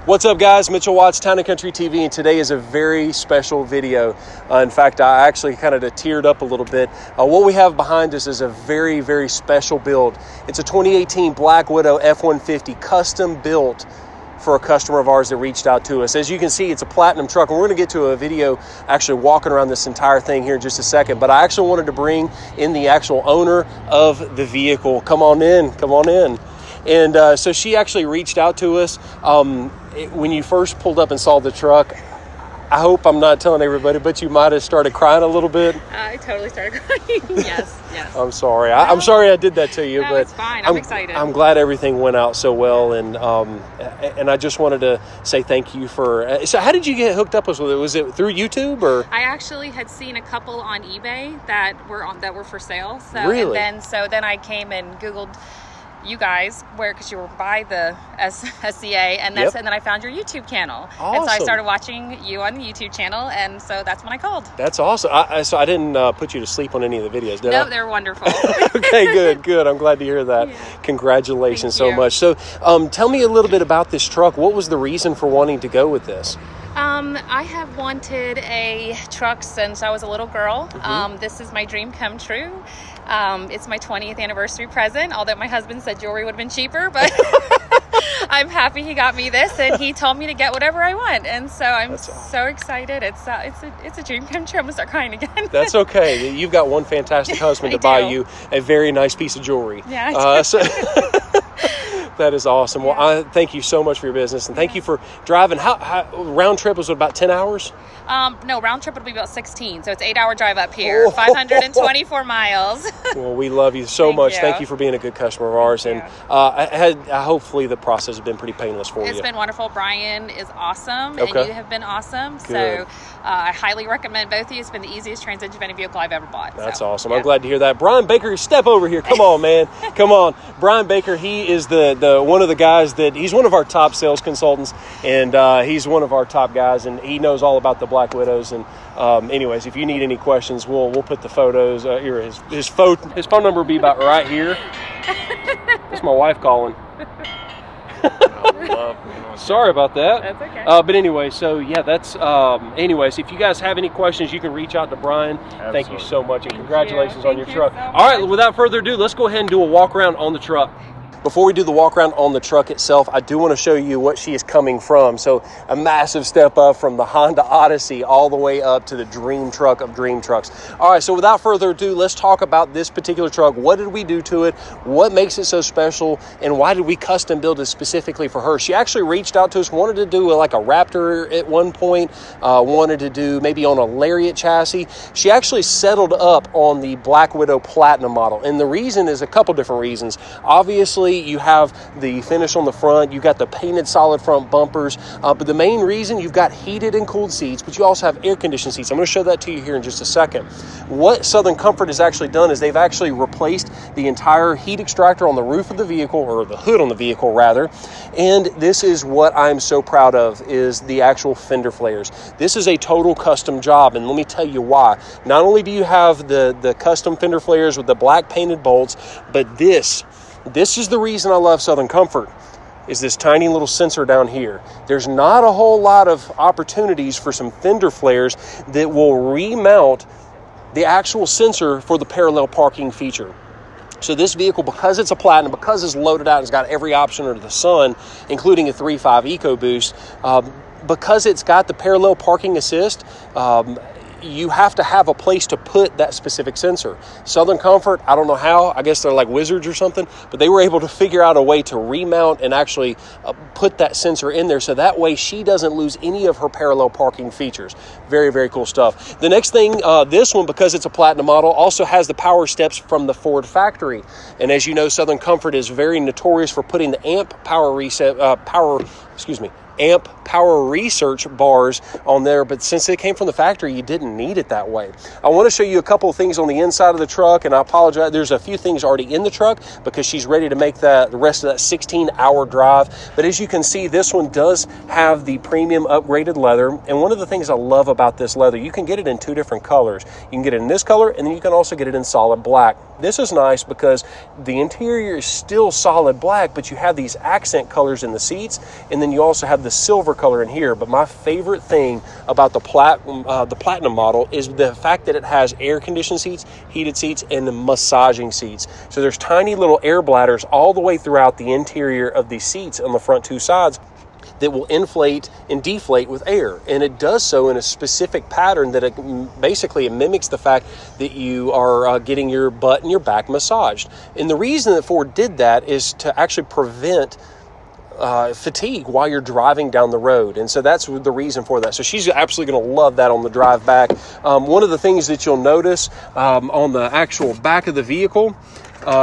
What's up, guys? Mitchell Watts, Town and Country TV, and today is a very special video. In fact, I actually kind of teared up a little bit. What we have behind us is a very, very special build. It's a 2018 Black Widow F150 custom built for a customer of ours that reached out to us. As you can see, it's a Platinum truck, and we're going to get to a video actually walking around this entire thing here in just a second. But I actually wanted to bring in the actual owner of the vehicle. Come on in. And so she actually reached out to us. When you first pulled up and saw the truck, I hope I'm not telling everybody, but you might have started crying a little bit. I totally started crying. Yes. I'm sorry. I'm sorry I did that to you. No, but it's fine. I'm excited. I'm glad everything went out so well, and I just wanted to say thank you for. So, how did you get hooked up with it? Was it through YouTube or? I actually had seen a couple on eBay that were for sale. So really? And then I came and Googled you guys because you were by the SCA, and then I found your YouTube channel. Awesome. And so I started watching you on the YouTube channel, and so that's when I called. That's awesome. So I didn't put you to sleep on any of the videos, did I? No, they're wonderful. Okay, good. I'm glad to hear that. Yeah. Congratulations Thank so you. much. So tell me a little bit about this truck. What was the reason for wanting to go with this? I have wanted a truck since I was a little girl. Mm-hmm. This is my dream come true. It's my 20th anniversary present, although my husband said jewelry would have been cheaper, but I'm happy he got me this, and he told me to get whatever I want, and so I'm so excited. It's a dream come true. I'm gonna start crying again. That's okay. You've got one fantastic husband to buy you a very nice piece of jewelry. Yeah, I do. That is awesome. Well, I thank you so much for your business, and thank you for driving. How round trip was it about 10 hours? No, round trip would be about 16, so it's 8-hour drive up here, 524 miles. Well, we love you so much. Thank you for being a good customer of ours, and hopefully the process has been pretty painless for you. It's been wonderful. Brian is awesome, Okay. and you have been awesome. Good. So I highly recommend both of you. It's been the easiest transit vehicle I've ever bought. That's awesome. Yeah. I'm glad to hear that. Brian Baker, step over here. Come on, man. Come on. Brian Baker, he is the one of the guys he's one of our top sales consultants, and he's one of our top guys, and he knows all about the Black Widows. And anyways, if you need any questions, we'll put the photos. Here, his phone number will be about right here. That's my wife calling. Sorry about that. That's okay. But anyway, so yeah, that's anyways, if you guys have any questions, you can reach out to Brian. Absolutely. Thank you so much, and congratulations on your Thank you truck. so All right, without further ado, let's go ahead and do a walk around on the truck. Before we do the walk around on the truck itself, I do want to show you what she is coming from. So a massive step up from the Honda Odyssey all the way up to the dream truck of dream trucks. All right, so without further ado, let's talk about this particular truck. What did we do to it? What makes it so special? And why did we custom build it specifically for her? She actually reached out to us, wanted to do like a Raptor at one point, wanted to do maybe on a Lariat chassis. She actually settled up on the Black Widow Platinum model. And the reason is a couple different reasons. Obviously, you have the finish on the front, you've got the painted solid front bumpers, but the main reason, you've got heated and cooled seats, but you also have air conditioned seats. I'm going to show that to you here in just a second. What Southern Comfort has actually done is they've actually replaced the entire heat extractor on the roof of the vehicle, or the hood on the vehicle rather, and this is what I'm so proud of, is the actual Fender Flairs. This is a total custom job, and let me tell you why. Not only do you have the custom Fender Flairs with the black painted bolts, but this is the reason I love Southern Comfort, is this tiny little sensor down here. There's not a whole lot of opportunities for some Fender Flairs that will remount the actual sensor for the parallel parking feature. So this vehicle, because it's a Platinum, because it's loaded out and it's got every option under the sun, including a 3.5 EcoBoost, because it's got the parallel parking assist, you have to have a place to put that specific sensor. Southern Comfort, I don't know how, I guess they're like wizards or something, but they were able to figure out a way to remount and actually put that sensor in there, so that way she doesn't lose any of her parallel parking features. Very, very cool stuff. The next thing, this one, because it's a Platinum model, also has the power steps from the Ford factory. And as you know, Southern Comfort is very notorious for putting the amp power research bars on there, but since it came from the factory, you didn't need it that way. I want to show you a couple of things on the inside of the truck, and I apologize, there's a few things already in the truck because she's ready to make the rest of that 16-hour drive. But as you can see, this one does have the premium upgraded leather, and one of the things I love about this leather, you can get it in two different colors. You can get it in this color, and then you can also get it in solid black. This is nice because the interior is still solid black, but you have these accent colors in the seats, and then you also have the the silver color in here, but my favorite thing about the Platinum model is the fact that it has air-conditioned seats, heated seats, and massaging seats. So there's tiny little air bladders all the way throughout the interior of these seats on the front two sides that will inflate and deflate with air, and it does so in a specific pattern that basically it mimics the fact that you are getting your butt and your back massaged. And the reason that Ford did that is to actually prevent fatigue while you're driving down the road, and so that's the reason for that. So she's absolutely going to love that on the drive back. One of the things that you'll notice on the actual back of the vehicle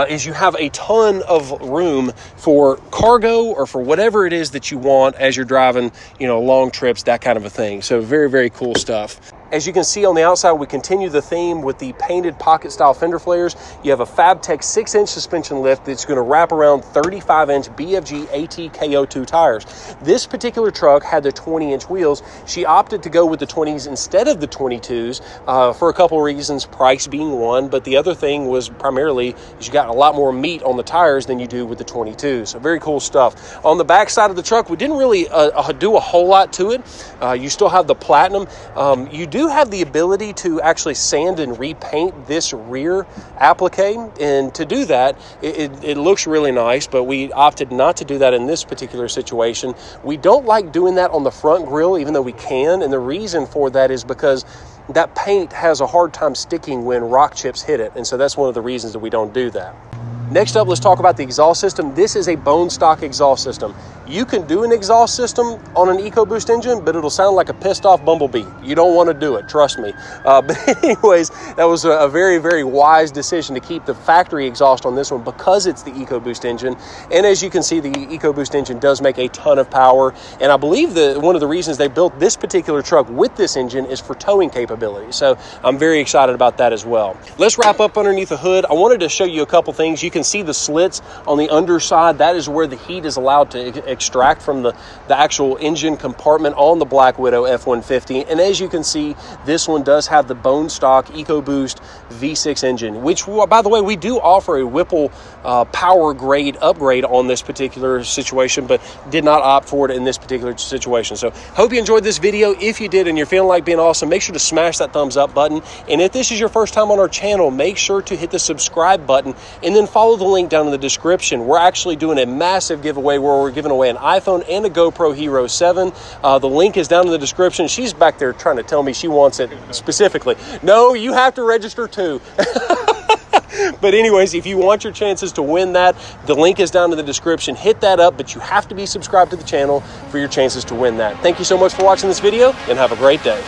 is you have a ton of room for cargo or for whatever it is that you want as you're driving, long trips, that kind of a thing. So very, very cool stuff. As you can see on the outside, we continue the theme with the painted pocket style fender flares. You have a FabTech 6-inch suspension lift that's going to wrap around 35-inch BFG AT-KO2 tires. This particular truck had the 20-inch wheels. She opted to go with the 20s instead of the 22s for a couple of reasons, price being one, but the other thing was primarily you got a lot more meat on the tires than you do with the 22s. So very cool stuff. On the back side of the truck, we didn't really do a whole lot to it. You still have the Platinum. You do have the ability to actually sand and repaint this rear applique, and to do that it looks really nice, but we opted not to do that in this particular situation. We don't like doing that on the front grille, even though we can, and the reason for that is because that paint has a hard time sticking when rock chips hit it, and so that's one of the reasons that we don't do that. Next up, let's talk about the exhaust system. This is a bone stock exhaust system. You can do an exhaust system on an EcoBoost engine, but it'll sound like a pissed off bumblebee. You don't want to do it, trust me. But anyways, that was a very, very wise decision to keep the factory exhaust on this one because it's the EcoBoost engine. And as you can see, the EcoBoost engine does make a ton of power. And I believe that one of the reasons they built this particular truck with this engine is for towing capability. So I'm very excited about that as well. Let's wrap up underneath the hood. I wanted to show you a couple things. You can see the slits on the underside. That is where the heat is allowed to extract from the actual engine compartment on the Black Widow F150. And as you can see, this one does have the bone stock EcoBoost V6 engine, which, by the way, we do offer a Whipple power grade upgrade on this particular situation, but did not opt for it in this particular situation. So hope you enjoyed this video. If you did and you're feeling like being awesome, make sure to smash that thumbs up button. And if this is your first time on our channel, make sure to hit the subscribe button and then follow the link down in the description. We're actually doing a massive giveaway where we're giving away an iPhone and a GoPro Hero 7. The link is down in the description. She's back there trying to tell me she wants it specifically. No, you have to register too. But anyways, if you want your chances to win that, the link is down in the description. Hit that up, but you have to be subscribed to the channel for your chances to win that. Thank you so much for watching this video, and have a great day.